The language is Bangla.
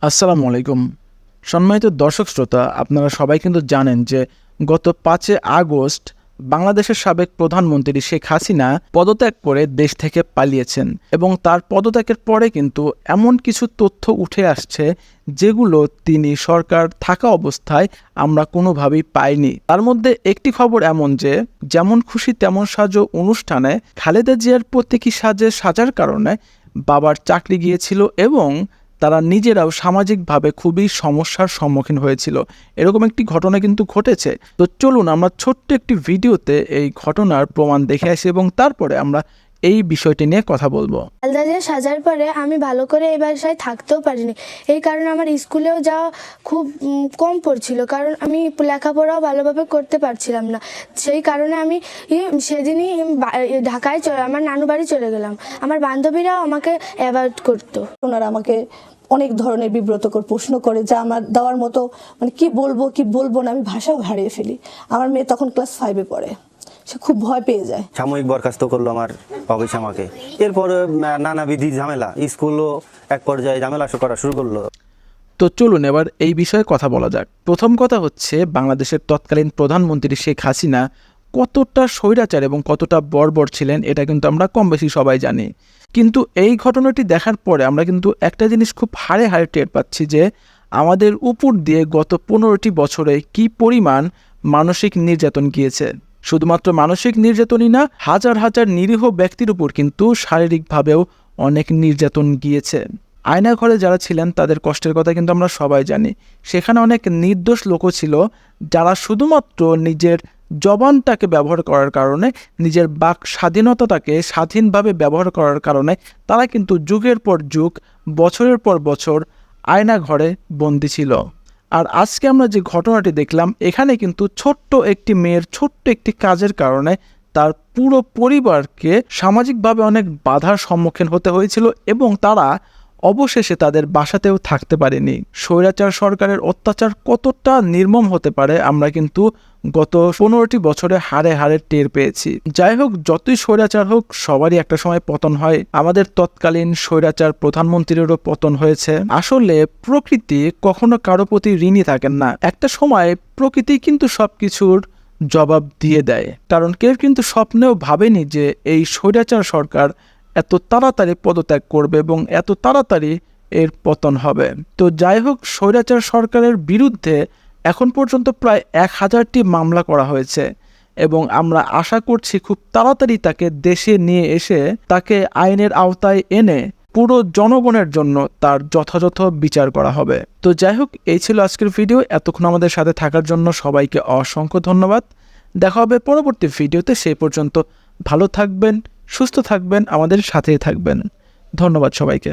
আসসালামু আলাইকুম। সম্মানিত দর্শক শ্রোতা, আপনারা সবাই কিন্তু জানেন যে গত 5 আগস্ট বাংলাদেশের সাবেক প্রধানমন্ত্রী শেখ হাসিনা পদত্যাগ করে দেশ থেকে পালিয়েছেন এবং তার পদত্যাগের পরে কিন্তু এমন কিছু তথ্য উঠে আসছে যেগুলো তিনি সরকার থাকা অবস্থায় আমরা কোনোভাবেই পাইনি। তার মধ্যে একটি খবর এমন যে যেমন খুশি তেমন সাজো অনুষ্ঠানে খালেদা জিয়ার প্রতীকী সাজার কারণে বাবার চাকরি গিয়েছিল এবং তারা নিজেরাও সামাজিকভাবে খুবই সমস্যার সম্মুখীন হয়েছিল। এরকম একটি ঘটনা কিন্তু ঘটেছে। তো চলুন আমরা ছোট্ট একটি ভিডিওতে এই ঘটনার প্রমাণ দেখে আসি এবং তারপরে আমরা এই বিষয়টি নিয়ে কথা বলবো। খালেদা জিয়া সাজার পরে আমি ভালো করে এই বাসায় থাকতেও পারিনি। এই কারণে আমার স্কুলেও যাওয়া খুব কম পড়ছিল, কারণ আমি লেখাপড়াও ভালোভাবে করতে পারছিলাম না। সেই কারণে আমি সেদিনই ঢাকায় আমার নানু বাড়ি চলে গেলাম। আমার বান্ধবীরাও আমাকে অ্যাভয়েড করতো। ওনারা আমাকে অনেক ধরনের বিব্রতকর প্রশ্ন করে, যা আমার দেওয়ার মতো মানে কি বলবো না, আমি ভাষাও হারিয়ে ফেলি। আমার মেয়ে তখন ক্লাস 5-এ পড়ে, সে খুব ভয় পেয়ে যায়। সাময়িক বরখাস্ত করলো আমার অফিস আমাকে। এরপরে নানাবিধি ঝামেলা, স্কুলও এক পর্যায়ে ঝামেলা করা শুরু করলো। তো চলুন এবার এই বিষয়ে কথা বলা যাক। প্রথম কথা হচ্ছে, বাংলাদেশের তৎকালীন প্রধানমন্ত্রী শেখ হাসিনা কতটা স্বৈরাচার এবং কতটা বর্বর ছিলেন এটা কিন্তু আমরা কম বেশি সবাই জানি। কিন্তু এই ঘটনাটি দেখার পরে আমরা কিন্তু একটা জিনিস খুব হাড়ে হাড়ে টের পাচ্ছি যে আমাদের উপর দিয়ে গত 15টি বছরে কি পরিমাণ মানসিক নির্যাতন গিয়েছে। শুধুমাত্র মানসিক নির্যাতনই না, হাজার হাজার নিরীহ ব্যক্তির উপর কিন্তু শারীরিকভাবেও অনেক নির্যাতন গিয়েছে। আয়নাঘরে যারা ছিলেন তাদের কষ্টের কথা কিন্তু আমরা সবাই জানি। সেখানে অনেক নির্দোষ লোকও ছিল যারা শুধুমাত্র নিজের জবানটাকে ব্যবহার করার কারণে, নিজের বাক স্বাধীনতাটাকে স্বাধীনভাবে ব্যবহার করার কারণে তারা কিন্তু যুগের পর যুগ, বছরের পর বছর আয়নাঘরে বন্দী ছিল। আর আজকে আমরা যে ঘটনাটি দেখলাম, এখানে কিন্তু ছোট্ট একটি মেয়ের ছোট্ট একটি কাজের কারণে তার পুরো পরিবারকে সামাজিকভাবে অনেক বাধার সম্মুখীন হতে হয়েছিল এবং তারা অবশেষে তাদের বাসাতেও থাকতে পারেনি। স্বৈরাচার সরকারের অত্যাচার কতটা নির্মম হতে পারে আমরা কিন্তু গত 15টি বছরে হাড়ে হাড়ে টের পেয়েছি। যাই হোক, যতই স্বৈরাচার হোক, সবারই একটা সময় পতন হয়। আমাদের তৎকালীন স্বৈরাচার প্রধানমন্ত্রীরও পতন হয়েছে। আসলে প্রকৃতি কখনো কারো প্রতি ঋণী থাকেন না। একটা সময় প্রকৃতি কিন্তু সবকিছুর জবাব দিয়ে দেয়, কারণ কেউ কিন্তু স্বপ্নেও ভাবেনি যে এই স্বৈরাচার সরকার এত তাড়াতাড়ি পদত্যাগ করবে এবং এত তাড়াতাড়ি এর পতন হবে। তো যাই হোক, স্বৈরাচার সরকারের বিরুদ্ধে এখন পর্যন্ত প্রায় 1000টি মামলা করা হয়েছে এবং আমরা আশা করছি খুব তাড়াতাড়ি তাকে দেশে নিয়ে এসে তাকে আইনের আওতায় এনে পুরো জনগণের জন্য তার যথাযথ বিচার করা হবে। তো যাই হোক, এই ছিল আজকের ভিডিও। এতক্ষণ আমাদের সাথে থাকার জন্য সবাইকে অসংখ্য ধন্যবাদ। দেখা হবে পরবর্তী ভিডিওতে। সেই পর্যন্ত ভালো থাকবেন, সুস্থ থাকবেন, আমাদের সাথেই থাকবেন। ধন্যবাদ সবাইকে।